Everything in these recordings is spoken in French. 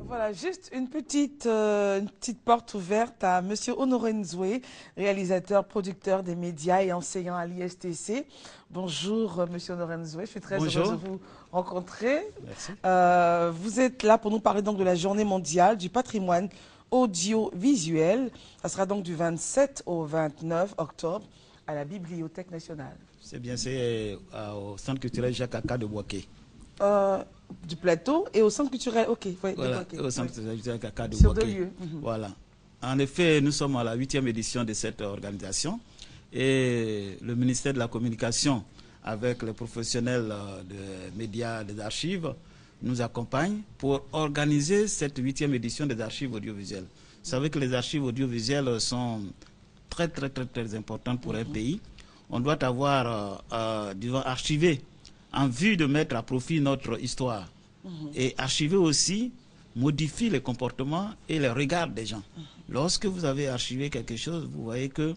Voilà, juste une petite porte ouverte à Monsieur Honoré Nzoué, réalisateur, producteur des médias et enseignant à l'ISTC. Bonjour Monsieur Honoré Nzoué, je suis très heureuse de vous rencontrer. Merci. Vous êtes là pour nous parler donc de la journée mondiale du patrimoine audiovisuel. Ça sera donc du 27 au 29 octobre à la Bibliothèque nationale. C'est bien, c'est au Centre culturel Jacques Aka de Boaké. Du plateau et au Centre culturel, ok. Ouais, Voilà, okay, au Centre culturel Jacques Aka de Sur Boaké. 2 lieux. Voilà. En effet, nous sommes à la 8e édition de cette organisation et le ministère de la Communication, avec les professionnels des médias, des archives, nous accompagne pour organiser cette 8e édition des archives audiovisuelles. Vous savez que les archives audiovisuelles sont très importantes pour un pays. On doit avoir, disons, archivé en vue de mettre à profit notre histoire. Et archiver aussi modifie les comportements et les regards des gens. Lorsque vous avez archivé quelque chose, vous voyez que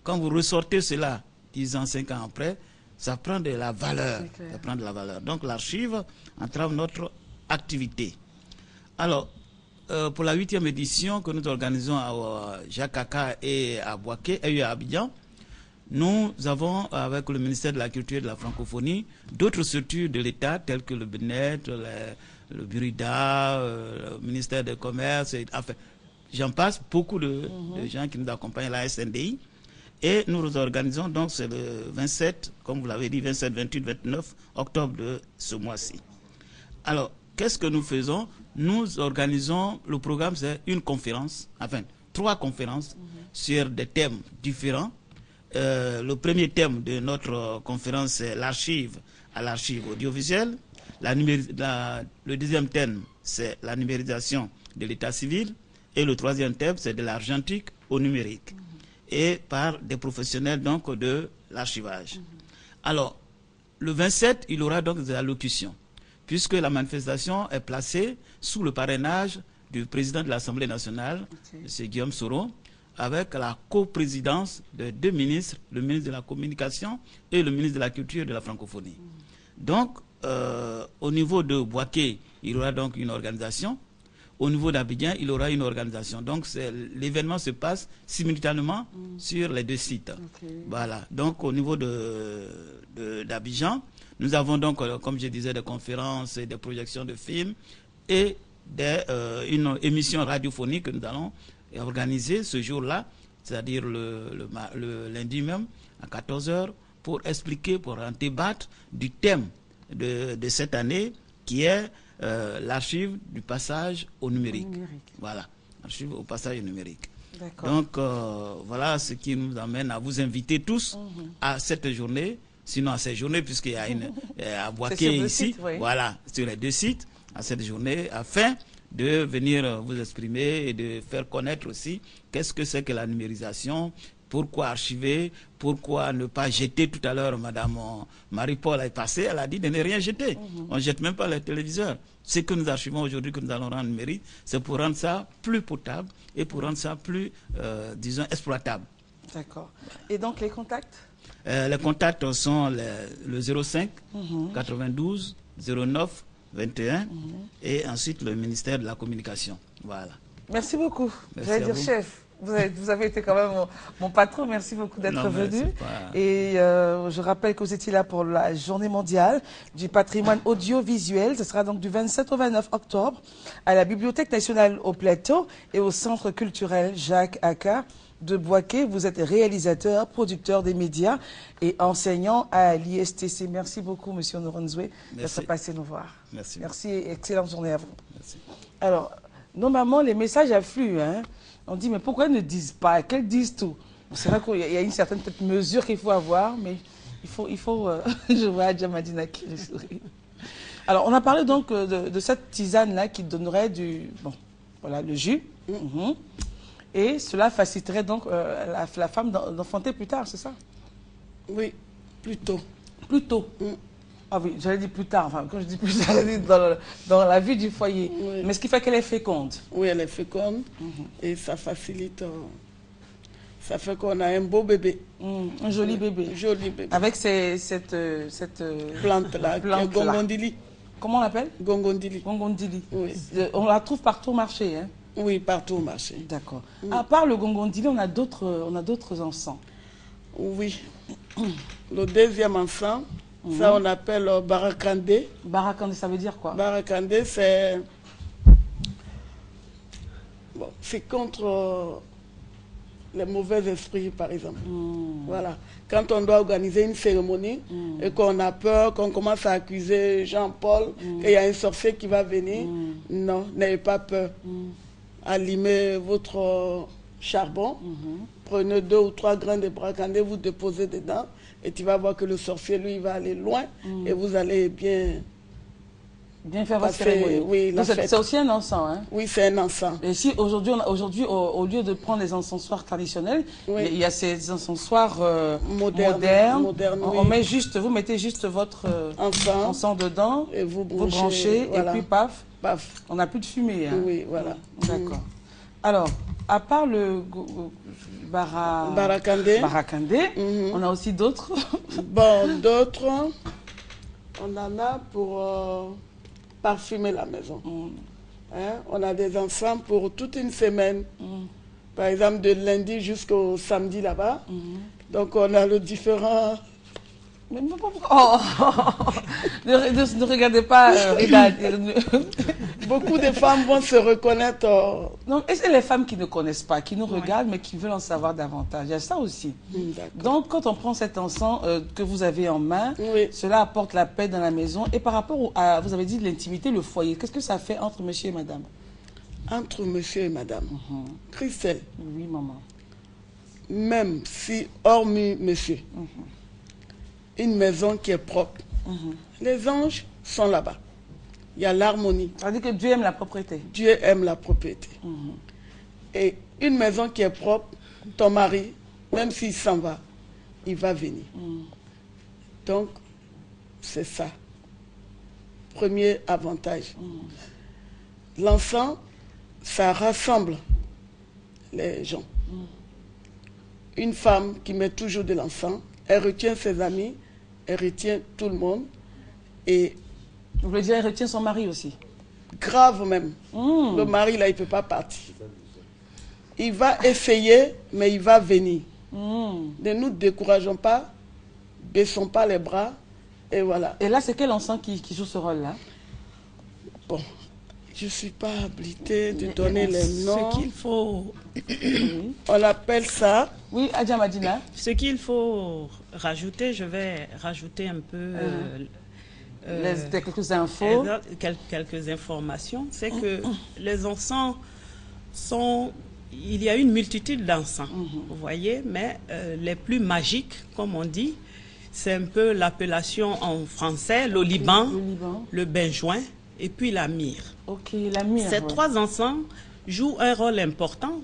quand vous ressortez cela 10 ans, 5 ans après, ça prend de la valeur. Ça prend de la valeur. Donc l'archive entrave notre activité. Alors, pour la 8e édition que nous organisons à Jacques Aka et à Boaké et à Abidjan, nous avons, avec le ministère de la Culture et de la Francophonie, d'autres structures de l'État, telles que le BNET, le Burida, le ministère du Commerce, enfin, j'en passe, beaucoup de gens qui nous accompagnent, la SNDI. Et nous organisons, donc c'est le 27, comme vous l'avez dit, 27, 28, 29 octobre de ce mois-ci. Alors, qu'est-ce que nous faisons? Nous organisons, le programme c'est une conférence, enfin 3 conférences sur des thèmes différents. Le premier thème de notre conférence, c'est l'archive à l'archive audiovisuelle. Le deuxième thème, c'est la numérisation de l'état civil. Et le troisième thème, c'est de l'argentique au numérique. Et par des professionnels donc de l'archivage. Alors, le 27, il y aura donc des allocutions, puisque la manifestation est placée sous le parrainage du président de l'Assemblée nationale, M. Guillaume Soro, avec la coprésidence de 2 ministres, le ministre de la Communication et le ministre de la Culture et de la Francophonie. Donc, au niveau de Boaké, il y aura donc une organisation. Au niveau d'Abidjan, il y aura une organisation. Donc, l'événement se passe simultanément sur les 2 sites. Voilà. Donc, au niveau d'Abidjan, nous avons donc, comme je disais, des conférences et des projections de films et une émission radiophonique que nous allons organiser ce jour-là, c'est-à-dire le lundi même, à 14 h, pour expliquer, pour en débattre du thème de cette année, qui est l'archive du passage au numérique. Voilà, l'archive au passage au numérique. Donc, voilà ce qui nous amène à vous inviter tous à cette journée, sinon à cette journée, puisqu'il y a une à Boaké ici, voilà, sur les 2 sites, à cette journée, afin de venir vous exprimer et de faire connaître aussi qu'est-ce que c'est que la numérisation, pourquoi archiver, pourquoi ne pas jeter. Tout à l'heure, Madame Marie-Paul est passée, elle a dit de ne rien jeter. On ne jette même pas les téléviseurs. Ce que nous archivons aujourd'hui, que nous allons rendre numérique, c'est pour rendre ça plus potable et pour rendre ça plus, disons, exploitable. D'accord. Et donc les contacts? Les contacts sont le 05 92 09 21 et ensuite le ministère de la Communication. Voilà. Merci beaucoup. J'allais dire chef. Vous avez été quand même mon patron. Merci beaucoup d'être venu. Et je rappelle que vous étiez là pour la journée mondiale du patrimoine audiovisuel. Ce sera donc du 27 au 29 octobre à la Bibliothèque nationale au Plateau et au Centre culturel Jacques Aka de Boaké. Vous êtes réalisateur, producteur des médias et enseignant à l'ISTC. Merci beaucoup, Monsieur Honoré Nzoué, d'être passé nous voir. Merci. Merci et excellente journée à vous. Merci. Alors, normalement, les messages affluent. Hein. On dit, mais pourquoi ils ne disent pas? Qu'elles disent tout? C'est vrai qu'il y a une certaine mesure qu'il faut avoir, mais il faut je vois Adjamadina qui sourit. Alors, on a parlé donc de cette tisane-là qui donnerait le jus. Et cela faciliterait donc la femme d'enfanter plus tard, c'est ça? Oui, plus tôt. Plus tôt. Ah oui, j'allais dire plus tard. Enfin, quand je dis plus tard, j'allais dire dans la vie du foyer. Oui. Mais ce qui fait qu'elle est féconde. Oui, elle est féconde. Et ça facilite. Ça fait qu'on a un beau bébé. Un joli bébé. Un joli bébé. Avec cette plante-là, qui est gongondili. Comment on l'appelle? Gongondili. Gongondili. Oui. On la trouve partout au marché, hein? Oui, partout au marché. D'accord. À part le gongondili, on a d'autres encens. Oui. Le deuxième encens, ça on appelle barakandé. Barakandé, ça veut dire quoi? Barakandé, c'est... Bon, c'est contre les mauvais esprits, par exemple. Voilà. Quand on doit organiser une cérémonie et qu'on a peur, qu'on commence à accuser Jean-Paul, qu'il y a un sorcier qui va venir, non, n'ayez pas peur. Allumez votre charbon, prenez 2 ou 3 grains de barakandé, vous déposez dedans, et tu vas voir que le sorcier, lui, il va aller loin, et vous allez bien faire votre cérémonie. Oui, c'est aussi un encens, hein? Oui, c'est un encens. Et si aujourd'hui, au lieu de prendre les encensoirs traditionnels, il y a ces encensoirs modernes. On met juste, vous mettez juste votre encens dedans, et vous branchez, voilà. Et puis paf, paf. On n'a plus de fumée. Hein? Oui, voilà. D'accord. Alors, à part le barakandé, on a aussi d'autres. Bon, d'autres, on en a pour parfumer la maison. Hein? On a des encens pour toute une semaine. Par exemple, de lundi jusqu'au samedi là-bas. Donc, on a le différent... Oh. Ne regardez pas Rida. Beaucoup de femmes vont se reconnaître. Non, et c'est les femmes qui ne connaissent pas, qui nous regardent, mais qui veulent en savoir davantage. Il y a ça aussi. Donc, quand on prend cet encens que vous avez en main, cela apporte la paix dans la maison. Et par rapport à, vous avez dit, l'intimité, le foyer, qu'est-ce que ça fait entre monsieur et madame? Entre monsieur et madame. Christelle. Oui, maman. Même si, hormis monsieur, une maison qui est propre, les anges sont là-bas. Il y a l'harmonie. Ça veut dire que Dieu aime la propreté. Dieu aime la propreté. Et une maison qui est propre, ton mari, même s'il s'en va, il va venir. Donc, c'est ça. Premier avantage. L'encens, ça rassemble les gens. Une femme qui met toujours de l'encens, elle retient ses amis, elle retient tout le monde. Et vous voulez dire, elle retient son mari aussi? Grave même. Le mari, là, il ne peut pas partir. Il va essayer, mais il va venir. Ne nous décourageons pas, baissons pas les bras, et voilà. Et là, c'est quel encens qui joue ce rôle-là? Bon, je ne suis pas habilitée de donner les noms. Ce qu'il faut... On appelle ça... Oui, Adja Madina. Ce qu'il faut rajouter, je vais rajouter un peu... quelques infos. Quelques informations. C'est que les encens sont... Il y a une multitude d'encens, vous voyez, mais les plus magiques, comme on dit, c'est un peu l'appellation en français, l'oliban, le benjoin et puis la myrrhe. Ok, la myrrhe. Ces 3 encens jouent un rôle important.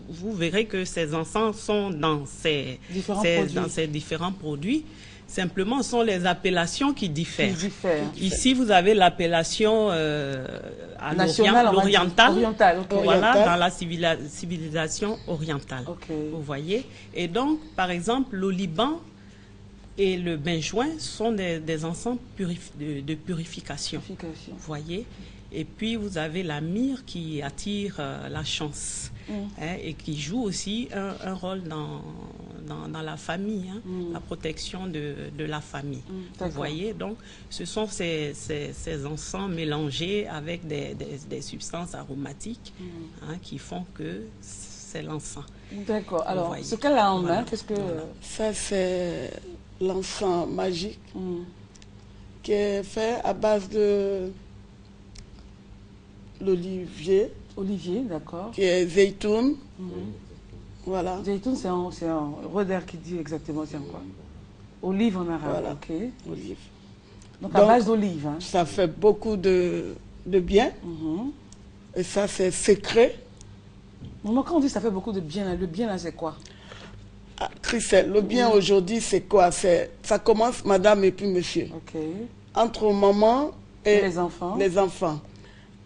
Vous verrez que ces encens sont dans ces différents produits. Simplement, ce sont les appellations qui diffèrent. Ici, vous avez l'appellation l'orientale, voilà, dans la civilisation orientale. Vous voyez. Et donc, par exemple, l'oliban et le benjoin sont des encens de purification. Vous voyez. Et puis, vous avez la myrrhe qui attire la chance et qui joue aussi un rôle dans la famille, la protection de la famille. Vous voyez, donc, ce sont ces encens mélangés avec des substances aromatiques qui font que c'est l'encens. D'accord. Alors, ce qu'elle a en main, qu'est-ce que... Ça, c'est l'encens magique qui est fait à base de... l'olivier. Olivier, d'accord. Qui est zeytoun. Voilà. Zeytoun, c'est un Roder qui dit exactement c'est quoi? Olive en arabe, voilà. Ok. Olive. Donc à base d'olive. Hein. Ça fait beaucoup de bien. Et ça, c'est secret. Maman, quand on dit ça fait beaucoup de bien, le bien là, c'est quoi? Ah, Christelle, le bien aujourd'hui, c'est quoi? Ça commence, madame et puis monsieur. Ok. Entre maman et les enfants. Les enfants.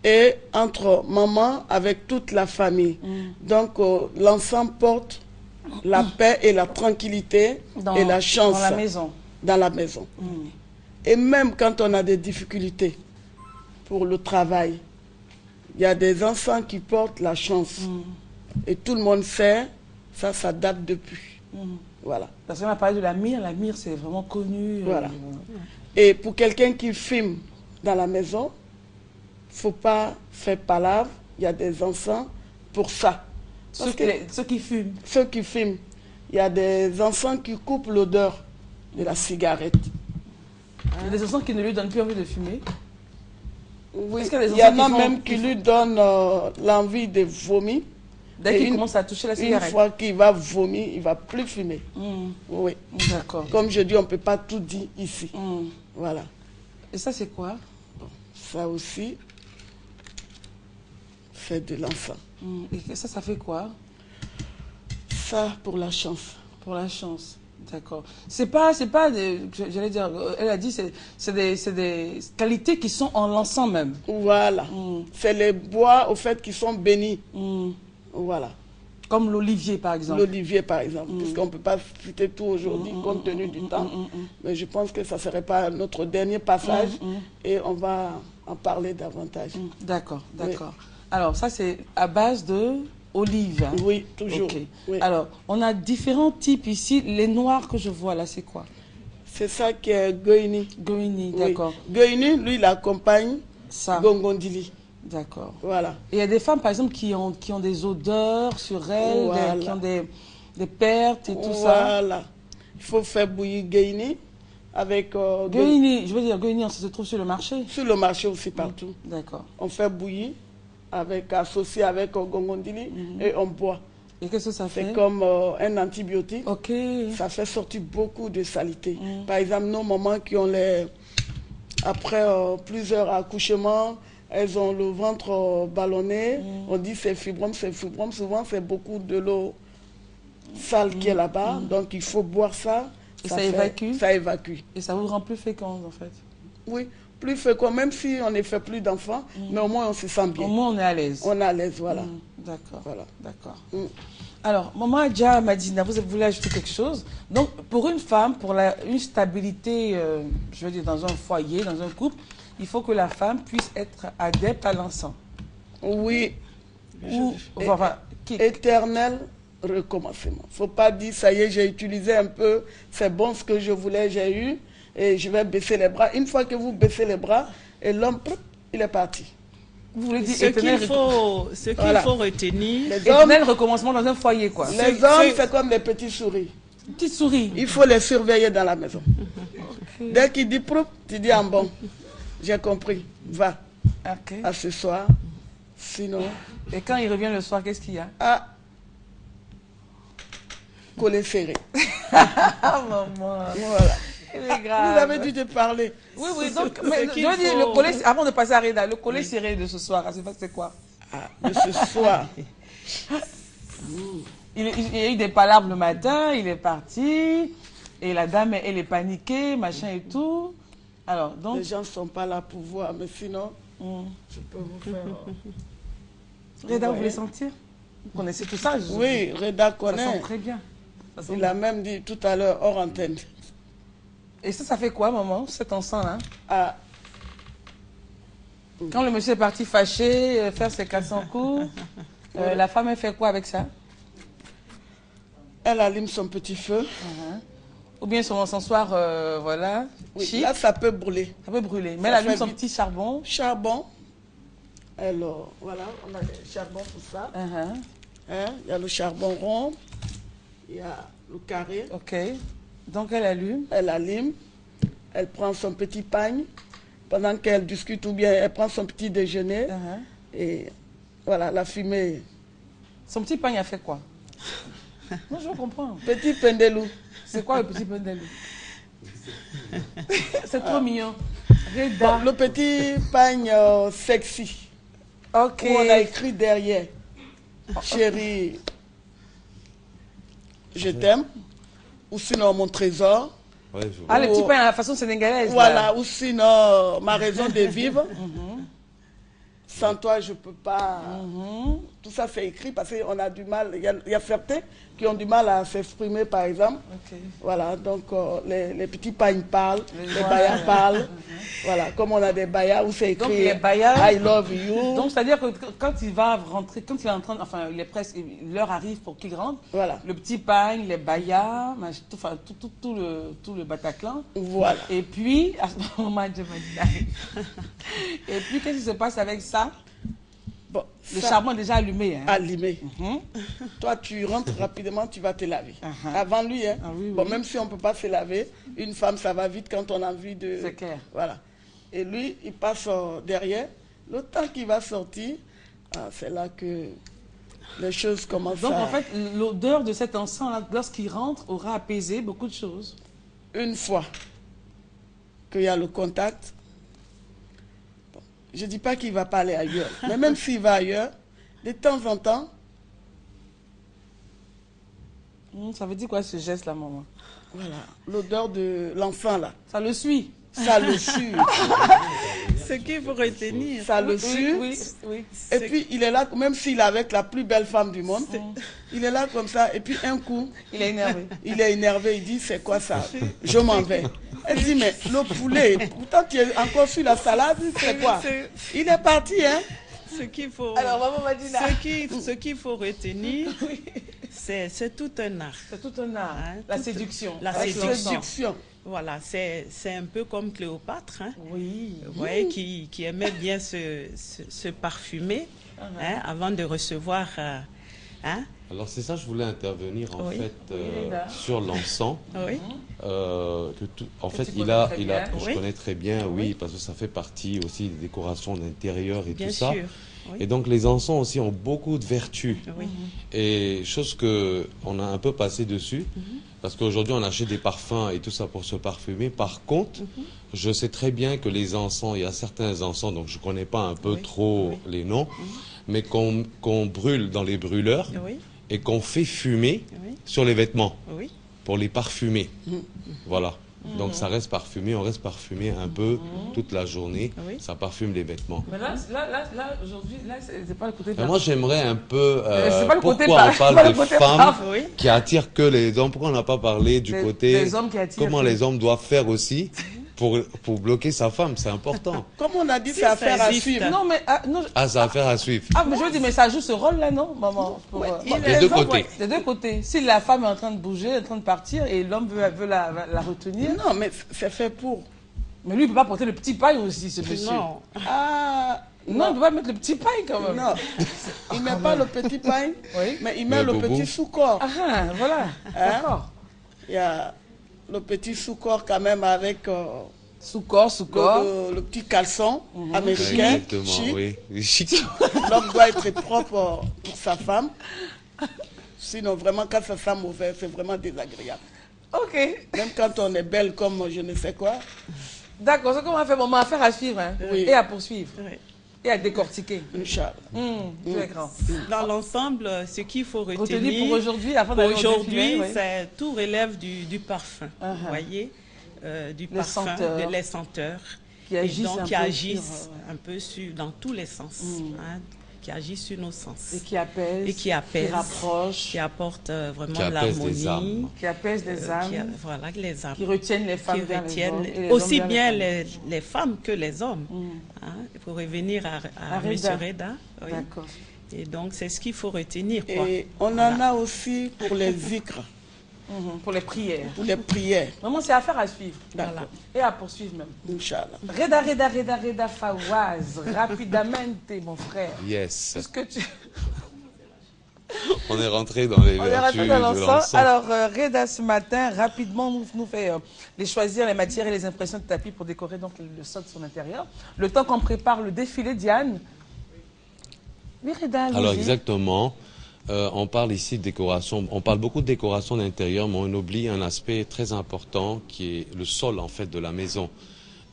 Et entre maman avec toute la famille. Donc, l'encens porte la paix et la tranquillité et la chance. Dans la maison. Dans la maison. Et même quand on a des difficultés, pour le travail. Il y a des enfants qui portent la chance. Et tout le monde sait, ça date depuis. Voilà. Parce qu'on a parlé de la mire c'est vraiment connu. Voilà. Et pour quelqu'un qui filme dans la maison, il ne faut pas faire palabre. Il y a des enfants pour ça. Ceux qui fument. Ceux qui filment. Il y a des enfants qui coupent l'odeur de la cigarette. Il y a des enfants qui ne lui donnent plus envie de fumer. Oui, il y en a même qui lui donnent l'envie de vomir. Dès qu'il commence à toucher la cigarette. Une fois qu'il va vomir, il ne va plus fumer. Oui. D'accord. Comme je dis, on ne peut pas tout dire ici. Voilà. Et ça, c'est quoi? Ça aussi, c'est de l'enfant. Et ça fait quoi? Ça, pour la chance. Pour la chance. D'accord. C'est pas j'allais dire, elle a dit, c'est des qualités qui sont en l'encens même. Voilà. C'est les bois, au fait, qui sont bénis. Voilà. Comme l'olivier, par exemple. L'olivier, par exemple. Puisqu'on ne peut pas citer tout aujourd'hui, compte tenu du temps. Mais je pense que ça ne serait pas notre dernier passage. Et on va en parler davantage. D'accord, d'accord. Oui. Alors, ça, c'est à base de... olive. Hein? Oui, toujours. Okay. Oui. Alors, on a différents types ici. Les noirs que je vois là, c'est quoi? C'est ça qui est Goïni. Goïni, d'accord. Oui. Goïni, lui, il accompagne Gongondili. D'accord. Voilà. Et il y a des femmes, par exemple, qui ont des odeurs sur elles, voilà. Qui ont des pertes et tout ça. Voilà. Il faut faire bouillir Goïni avec... Goïni, je veux dire, Goïni, ça se trouve sur le marché? Sur le marché aussi, partout. D'accord. On fait bouillir. Associé avec Gongondili et on boit. Et qu'est-ce que ça fait? C'est comme un antibiotique. Ok. Ça fait sortir beaucoup de saleté. Par exemple, nos mamans qui ont après plusieurs accouchements, elles ont le ventre ballonné. On dit c'est fibrome, c'est fibrome. Souvent, c'est beaucoup de l'eau sale qui est là-bas. Donc, il faut boire ça. Et ça évacue? Ça évacue. Et ça vous rend plus féconde, en fait? Oui. Plus fécond, même si on ne fait plus d'enfants, mais au moins on se sent bien. Au moins on est à l'aise. On est à l'aise, voilà. D'accord. Voilà. D'accord. Alors, Maman Adja Madina, vous voulez ajouter quelque chose? Donc, pour une femme, pour une stabilité, je veux dire, dans un foyer, dans un couple, il faut que la femme puisse être adepte à l'encens. Oui. Ou, éternel recommencement. Il ne faut pas dire, ça y est, j'ai utilisé un peu, c'est bon ce que je voulais, j'ai eu. Et je vais baisser les bras. Une fois que vous baissez les bras, et l'homme, il est parti. Vous voulez dire ce qu'il faut retenir. Éternel recommencement dans un foyer, quoi. Les hommes, c'est comme des petites souris. Petites souris. Il faut les surveiller dans la maison. Okay. Dès qu'il dit prou, tu dis en bon. J'ai compris. Va. Okay. À ce soir. Sinon. Et quand il revient le soir, qu'est-ce qu'il y a? Ah. Collet serré. Ah, maman. Voilà. Vous avez dû te parler. Oui, oui. Donc, mais, je veux dire, le collet, avant de passer à Reda, le collet serré de ce soir, c'est quoi? De ce soir. Il y a eu des palabres le matin, il est parti, et la dame, elle est paniquée, machin et tout. Alors, donc... Les gens ne sont pas là pour voir, mais sinon, je peux vous faire... Reda, vous voulez sentir? Vous connaissez tout ça? Oui, Reda connaît. Ça sent très bien. Il a même dit tout à l'heure, hors antenne. Et ça fait quoi, maman, cet encens-là? Ah. Quand le monsieur est parti fâché, faire ses 400 coups, la femme, elle fait quoi avec ça? Elle allume son petit feu. Ou bien son encensoir, voilà. Oui, là, ça peut brûler. Ça peut brûler. Mais elle allume son petit charbon. Charbon. Alors, voilà, on a le charbon pour ça. Il y a le charbon rond. Il y a le carré. Ok. Donc, elle allume. Elle allume. Elle prend son petit pagne. Pendant qu'elle discute ou bien elle prend son petit déjeuner. Et voilà, la fumée. Son petit pagne a fait quoi? Moi, je comprends. Petit pendelou. C'est quoi le petit pendelou? C'est trop mignon. Bon, le petit pagne sexy. Ok. Où on a écrit derrière. Chérie, je t'aime. Ou sinon mon trésor. Ouais, le petit pain à la façon sénégalaise. Voilà, là. ou sinon ma raison de vivre. Sans toi, je ne peux pas. tout ça c'est écrit parce qu'on a du mal, il y a certains qui ont du mal à s'exprimer par exemple. Voilà, donc les petits pagnes parlent, les bayas parlent. Voilà, comme on a des bayas où c'est écrit I love you. Donc c'est-à-dire que quand il va rentrer, quand il est en train, enfin il est presque, l'heure arrive pour qu'il rentre, voilà. Le petit pagne, les bayas, enfin tout le Bataclan. Voilà. Et puis, à ce moment, et puis qu'est-ce qui se passe avec ça? Bon, le charbon est déjà allumé. Hein? Allumé. Toi, tu rentres rapidement, tu vas te laver. Avant lui, hein? Oui. Bon, même si on ne peut pas se laver, une femme, ça va vite quand on a envie de... C'est clair. Voilà. Et lui, il passe derrière. Le temps qu'il va sortir, c'est là que les choses commencent. Donc, en fait, l'odeur de cet encens, lorsqu'il rentre, aura apaisé beaucoup de choses. Une fois qu'il y a le contact, je ne dis pas qu'il ne va pas aller ailleurs, mais même s'il va ailleurs, de temps en temps... Ça veut dire quoi ce geste-là, maman? Voilà, l'odeur de l'enfant, là. Ça le suit. Ça le suit. Ce qu'il faut retenir. Ça le suit. Oui. Et puis, il est là, même s'il est avec la plus belle femme du monde, il est là comme ça, et puis un coup... Il est énervé. Il est énervé, il dit, c'est quoi ça? Je m'en vais. Elle dit, mais le poulet, pourtant tu es encore sur la salade, c'est quoi? Il est parti, hein? Ce qu'il faut, alors, maman m'a dit là. Ce qu'il faut retenir, c'est tout un art. C'est tout un art. Hein? La séduction. La séduction. Voilà, c'est un peu comme Cléopâtre, hein? Oui. Vous voyez, qui aimait bien se parfumer hein, avant de recevoir... hein? Alors c'est ça, je voulais intervenir en fait sur l'encens. Oui. En fait, je connais très bien, oui, parce que ça fait partie aussi des décorations d'intérieur et bien tout sûr. ça. Oui. Et donc les encens aussi ont beaucoup de vertus. Oui. Et chose que on a un peu passé dessus, parce qu'aujourd'hui on achète des parfums et tout ça pour se parfumer. Par contre, je sais très bien que les encens, il y a certains encens, donc je ne connais pas un peu trop les noms, mais qu'on brûle dans les brûleurs et qu'on fait fumer sur les vêtements pour les parfumer. Voilà. Donc ça reste parfumé, on reste parfumé un peu toute la journée, ça parfume les vêtements. Mais là aujourd'hui, c'est pas le côté... Moi j'aimerais un peu, pourquoi on parle des femmes qui attirent que les hommes, pourquoi on n'a pas parlé du côté, des hommes qui attirent comment les hommes doivent faire aussi pour bloquer sa femme, c'est important. Comme on a dit, c'est affaire à suivre. Non, mais... c'est affaire à suivre. Mais je veux dire, mais ça joue ce rôle-là, non, maman? Des deux côtés. Des deux côtés. Si la femme est en train de bouger, en train de partir, et l'homme veut la retenir... Non, mais c'est fait pour... Mais lui, il ne peut pas porter le petit paille aussi, ce monsieur. Non. Non, il ne peut pas mettre le petit paille, quand même. Non, il ne met pas le petit paille, mais il met le petit sous-corps. Voilà, d'accord. Il y a le petit sous-corps quand même avec... Sous-corps. Le petit caleçon américain. Exactement, chic. L'homme doit être propre pour sa femme. Sinon, vraiment, quand ça sent mauvais, c'est vraiment désagréable. Ok. Même quand on est belle comme je ne sais quoi. D'accord, c'est comme on a fait maman, affaire à suivre hein, et à poursuivre. Et à décortiquer. Inch'Allah. Très grand. Dans l'ensemble, ce qu'il faut retenir pour aujourd'hui, c'est tout relève du parfum. Vous voyez, du parfum, les senteurs qui agissent un peu dans tous les sens, qui agissent sur nos sens. Et qui apaisent, qui rapprochent, qui apportent vraiment l'harmonie, qui apaisent les âmes, voilà, les âmes, qui retiennent les femmes, aussi bien les femmes que les hommes. Il faut revenir à M. Reda. D'accord. Et donc, c'est ce qu'il faut retenir. Et on en a aussi pour les zikrs. Pour les prières. Pour les prières. Vraiment, c'est affaire à suivre. Voilà. Et à poursuivre même. Inch'Allah. Reda Fawaz, rapidement, mon frère. Yes. Qu'est-ce que tu... On est rentré dans les vertus de l'encens. Alors, Reda, ce matin, rapidement, nous fait choisir les matières et les impressions de tapis pour décorer donc, le sol de son intérieur. Le temps qu'on prépare le défilé, Diane. Oui, Reda, alors, exactement. On parle ici de décoration, on parle beaucoup de décoration d'intérieur, mais on oublie un aspect très important qui est le sol en fait de la maison.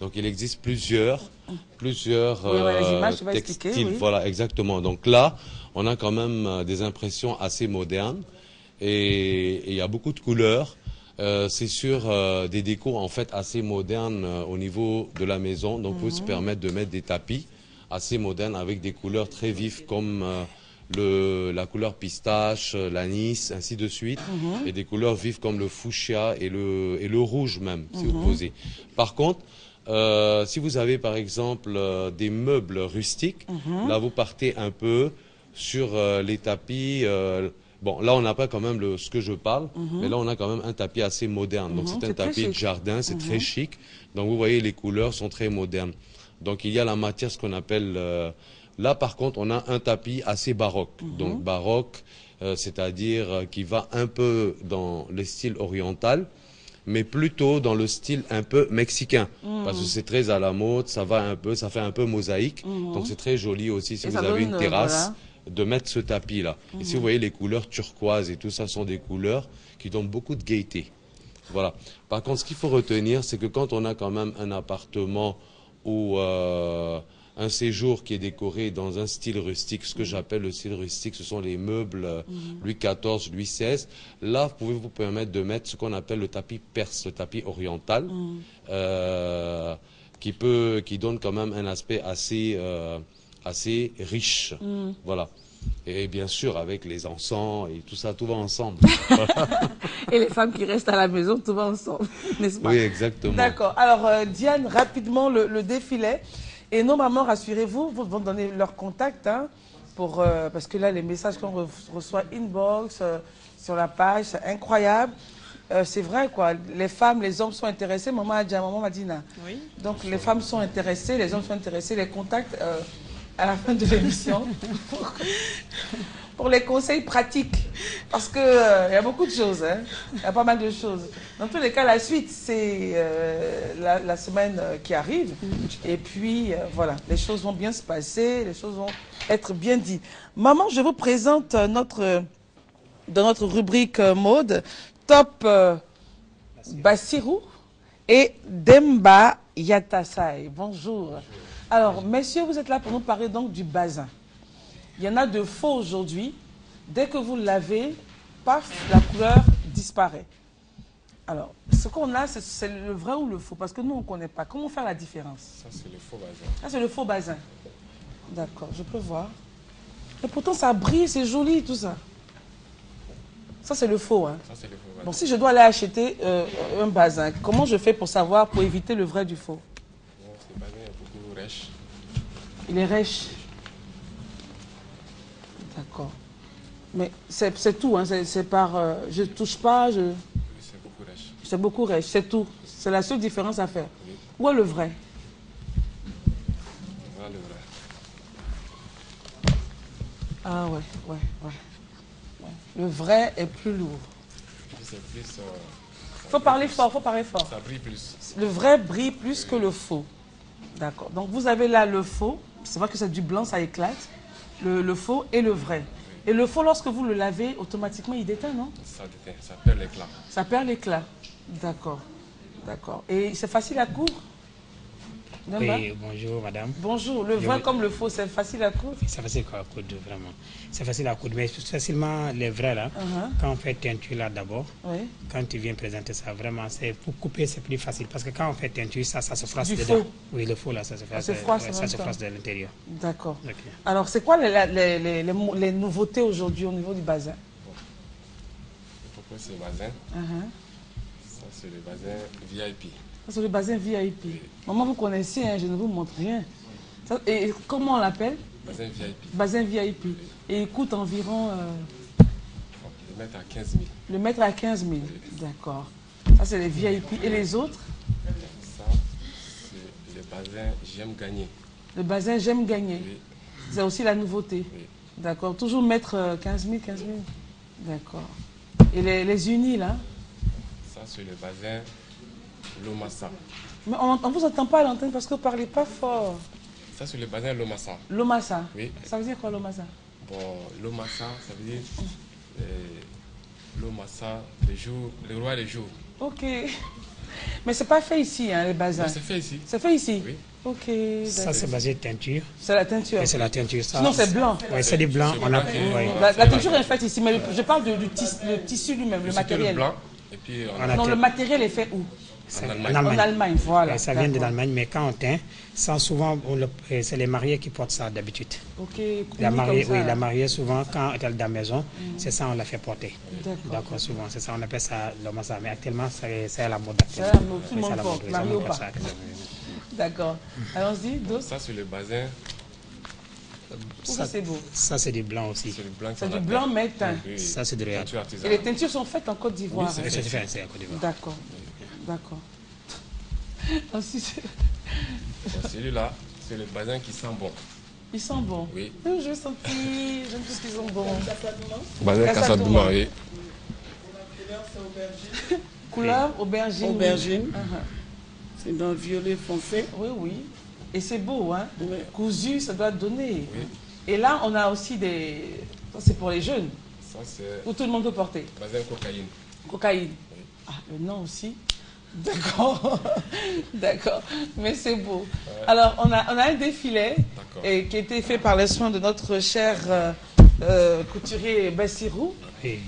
Donc il existe plusieurs textiles, voilà exactement. Donc là, on a quand même des impressions assez modernes et il y a beaucoup de couleurs. C'est sur des décos en fait assez modernes au niveau de la maison. Donc vous pouvez se permettre de mettre des tapis assez modernes avec des couleurs très vives comme la couleur pistache, l'anis, ainsi de suite, et des couleurs vives comme le fuchsia et le rouge même, si vous posez. Par contre, si vous avez par exemple des meubles rustiques, là vous partez un peu sur les tapis. Bon, là on n'a pas quand même ce que je parle, mais là on a quand même un tapis assez moderne. Donc c'est un tapis de jardin, c'est très chic. Donc vous voyez, les couleurs sont très modernes. Donc il y a la matière, ce qu'on appelle... là par contre, on a un tapis assez baroque. Donc baroque, c'est-à-dire qui va un peu dans le style oriental, mais plutôt dans le style un peu mexicain. Parce que c'est très à la mode, ça fait un peu mosaïque. Donc c'est très joli aussi si vous avez une terrasse. De mettre ce tapis-là. Et si vous voyez, les couleurs turquoises et tout ça sont des couleurs qui donnent beaucoup de gaieté. Voilà. Par contre, ce qu'il faut retenir, c'est que quand on a quand même un appartement ou un séjour qui est décoré dans un style rustique, ce que j'appelle le style rustique, ce sont les meubles Louis XIV, Louis XVI. Là, vous pouvez vous permettre de mettre ce qu'on appelle le tapis perse, le tapis oriental, qui donne quand même un aspect assez riche. Voilà. Et bien sûr, avec les encens et tout ça, tout va ensemble. Et les femmes qui restent à la maison, tout va ensemble, n'est-ce pas? Oui, exactement. D'accord. Alors, Diane, rapidement, le défilé. Et nos mamans, rassurez-vous, vous vont donner leur contact, hein, parce que là, les messages qu'on reçoit inbox, sur la page, c'est incroyable. C'est vrai, quoi. Les femmes, les hommes sont intéressés. Maman a dit à Maman Madina. Oui. Donc, les femmes sont intéressées, les hommes sont intéressés. Les contacts... à la fin de l'émission pour les conseils pratiques, parce que il y a beaucoup de choses, hein. Il y a pas mal de choses. Dans tous les cas, la suite, c'est la semaine qui arrive, et puis voilà, les choses vont bien se passer, les choses vont être bien dites. Maman, je vous présente dans notre rubrique mode, Top Bassirou et Demba Yatasai. Bonjour. Alors, messieurs, vous êtes là pour nous parler donc du bazin. Il y en a de faux aujourd'hui. Dès que vous le lavez, paf, la couleur disparaît. Alors, ce qu'on a, c'est le vrai ou le faux? Parce que nous, on ne connaît pas. Comment faire la différence? Ça, c'est le faux bazin. Ça, c'est le faux bazin. D'accord, je peux voir. Et pourtant, ça brille, c'est joli, tout ça. Ça, c'est le faux, hein? Ça, c'est le faux bazin. Donc, si je dois aller acheter un bazin, comment je fais pour savoir, pour éviter le vrai du faux? Ce bazin est beaucoup rêche. Il est rêche. D'accord. Mais c'est tout, hein? C'est par... je ne touche pas, je... Oui, c'est beaucoup rêche. C'est beaucoup rêche, c'est tout. C'est la seule différence à faire. Oui. Où est le vrai? Voilà le vrai. Ah ouais. Le vrai est plus lourd. C'est plus... faut parler fort, faut parler fort. Ça brille plus. Le vrai brille plus que le faux. D'accord. Donc vous avez là le faux. C'est vrai que c'est du blanc, ça éclate. Le faux et le vrai. Et le faux, lorsque vous le lavez, automatiquement, il déteint, non? Ça déteint, ça perd l'éclat. Ça perd l'éclat. D'accord. D'accord. Et c'est facile à coudre? Oui, bonjour madame. Bonjour. Le vrai comme le faux, c'est facile à coudre? C'est facile à coudre, vraiment. C'est facile à coudre, mais facilement les vrais là, quand on fait teinture là d'abord, quand tu viens présenter ça, vraiment, c'est pour couper, c'est plus facile. Parce que quand on fait teinture, ça se froisse dedans. Faux. Oui, le faux là, ça se froisse de l'intérieur. D'accord. Okay. Alors, c'est quoi les nouveautés aujourd'hui au niveau du bazin? Pourquoi c'est le bazin? Ça, c'est le bazin VIP. C'est le bazin VIP. Oui. Maman, vous connaissez, hein, je ne vous montre rien. Ça, et comment on l'appelle? Bazin VIP. Bazin VIP. Oui. Et il coûte environ... Le mètre à 15 000. Le mètre à 15 000, oui. D'accord. Ça, c'est les VIP. Et les autres? Ça, c'est le bazin J'aime gagner. Le bazin J'aime gagner. Oui. C'est aussi la nouveauté. Oui. D'accord. Toujours mettre 15 000. D'accord. Et les unis, là? Ça, c'est le bazin Lomassa. Mais on ne vous entend pas à l'antenne parce que vous ne parlez pas fort. Ça, c'est le bazin Lomassa. Lomassa? Oui. Ça veut dire quoi, Lomassa? Bon, Lomassa, ça veut dire Lomassa, le roi des jours. Ok. Mais c'est pas fait ici, hein, les bazins? C'est fait ici. C'est fait ici? Oui. Ok. Ça, c'est basé teinture. C'est la teinture? Oui, c'est la teinture. Ça, sinon, c'est blanc. Oui, c'est du blanc. La teinture est faite ici, mais je parle du tissu lui-même, le matériel. Le blanc. Et puis, non, le matériel est fait où? En Allemagne, voilà. Ça vient de l'Allemagne, mais quand on teint, souvent, c'est les mariés qui portent ça d'habitude. Ok, la mariée, souvent, quand elle est dans la maison, c'est ça, on la fait porter. D'accord, souvent, c'est ça, on appelle ça l'homme ça. Mais actuellement, c'est à la mode. C'est à la mode, tout le monde porte, marié ou pas. D'accord. Allons-y, d'autres. Ça, sur le bazin. Ça, c'est beau. Ça, c'est du blanc aussi. C'est du blanc, mais teint. Oui, ça, c'est du réel. Et les teintures sont faites en Côte d'Ivoire. Oui, c'est fait en Côte d'Ivoire. D'accord. D'accord. Celui-là, c'est le bazin qui sent bon. Il sent bon. Oui. Je sens j'aime tout ce qu'ils sont bons. Bazin Kassadouma, oui. Couleur aubergine. Aubergine. C'est dans le violet foncé. Oui, oui. Et c'est beau, hein? Oui. Cousu, ça doit donner. Oui. Et là, on a aussi des... Ça, c'est pour les jeunes. Ça, c'est... Où tout le monde peut porter. Bazin cocaïne. Cocaïne. Oui. Ah, le nom aussi. D'accord. D'accord. Mais c'est beau. Ouais. Alors, on a un défilé qui a été fait par les soins de notre cher couturier Bassirou. Oui.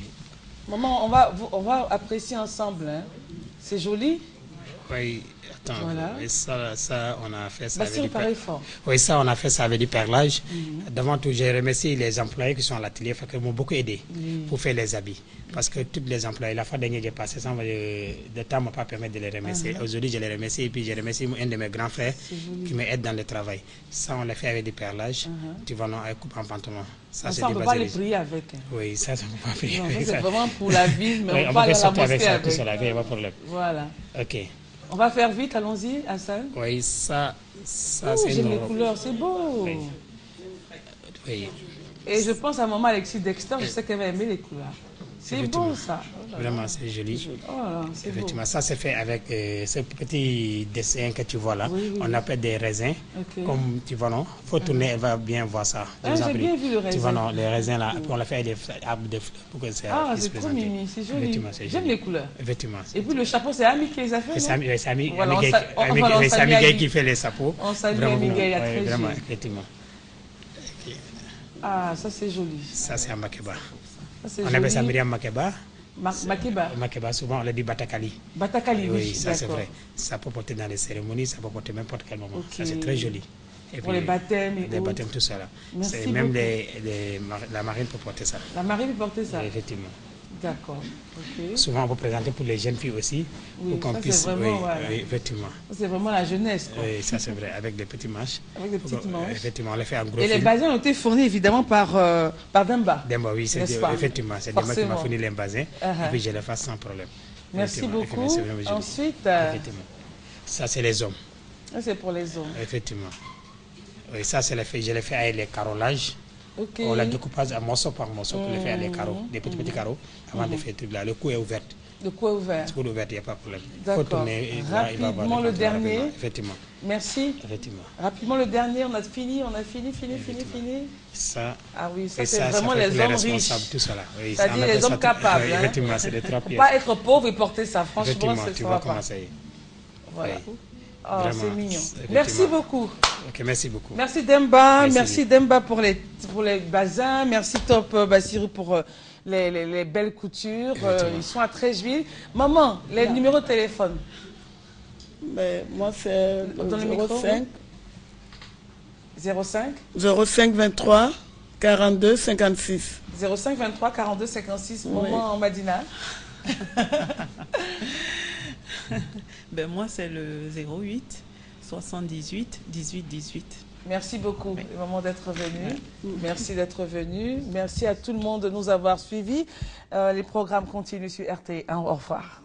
Maman, on va apprécier ensemble. Hein. C'est joli. Oui. Attends, voilà. Ça, on a fait ça avec oui, ça, on a fait ça avec du perlage. Devant tout, j'ai remercié les employés qui sont à l'atelier, qui m'ont beaucoup aidé pour faire les habits. Parce que tous les employés, la fois dernière, j'ai passé ça, le temps ne m'a pas permis de les remercier. Aujourd'hui, je les remercie et puis j'ai remercié un de mes grands frères qui m'aide dans le travail. Ça, on l'a fait avec du perlage. Tu vois, non, avec coupe en pantalon. Ça, on ne peut pas les prier avec. Oui, ça, on ne peut pas prier avec. C'est vraiment pour la vie, mais on va aller à la mosquée avec. Tout seul, il n'y a pas de problème. Voilà. Ok. On va faire vite, allons-y, Hassan. Oui, ça c'est j'aime les couleurs, c'est beau. Oui. Oui. Et je pense à maman Alexis Dexter, je sais qu'elle va aimer les couleurs. C'est beau, ça. Vraiment, c'est joli. Oh, effectivement, ça c'est fait avec ce petit dessin que tu vois là. Oui, oui. On appelle des raisins. Comme tu vois, non? Il faut tourner, elle va bien voir ça. J'ai bien vu le raisin. Tu vois, non? Les raisins là, on l'a fait avec des arbres de fleurs pour que ça c'est trop mimi, c'est joli. J'aime les couleurs. Effectivement. Et puis le chapeau, c'est Ami qui les a fait. C'est Ami Gay qui fait les chapeaux. On salue Ami Gay, à très vraiment, effectivement. Ah, ça c'est joli. Ça c'est un Makeba. On appelle ça Myriam Makeba. Makeba. Makeba, souvent on le dit Batakali. Batakali, oui, ça c'est vrai. Ça peut porter dans les cérémonies, ça peut porter n'importe quel moment. Ça c'est très joli. Et pour les baptêmes et les baptêmes, tout ça là. Merci même la marine peut porter ça. La marine peut porter ça. Effectivement. D'accord. Souvent on peut présenter pour les jeunes filles aussi, pour qu'on puisse. Effectivement. C'est vraiment la jeunesse. Quoi. Oui, ça c'est vrai, avec des petits manches. Avec des petites manches. Effectivement, on les fait en gros. Et les bazins ont été fournis évidemment par Demba. Demba, oui, effectivement, c'est Demba qui m'a fourni les bazins. Et puis je les fais sans problème. Merci beaucoup. Ensuite. Effectivement. Ça c'est les hommes. C'est pour les hommes. Effectivement. Oui, ça c'est je l'ai fait avec les carrelages. On la découpage à morceau par morceau pour le faire les carreaux, des petits carreaux, avant de faire tout là. Le cou est ouvert. Le cou est ouvert. Le cou est ouvert, il n'y a pas de problème. D'accord. Rapidement le dernier. Effectivement. Merci. Effectivement. Rapidement le dernier, on a fini. Ça. Ah oui, ça c'est vraiment les hommes riches. Tout ça là. Oui, c'est-à-dire les hommes capables. Effectivement, c'est des trois pièces. Pas être pauvre et porter ça, franchement, tu vois comment ça y est. Voilà. Oh, c'est mignon. Merci beaucoup. Ok, merci beaucoup. Merci Demba, merci Demba pour les bazins, merci Top Bassirou pour les belles coutures. Ils sont à Treichville. Maman, les numéros de téléphone. Mais moi c'est 05 23 42 56. 05 23 42 56. Maman Madina. Ben moi, c'est le 08 78 18 18. Merci beaucoup, maman, d'être venue. Merci d'être venue. Merci à tout le monde de nous avoir suivis. Les programmes continuent sur RT1. Au revoir.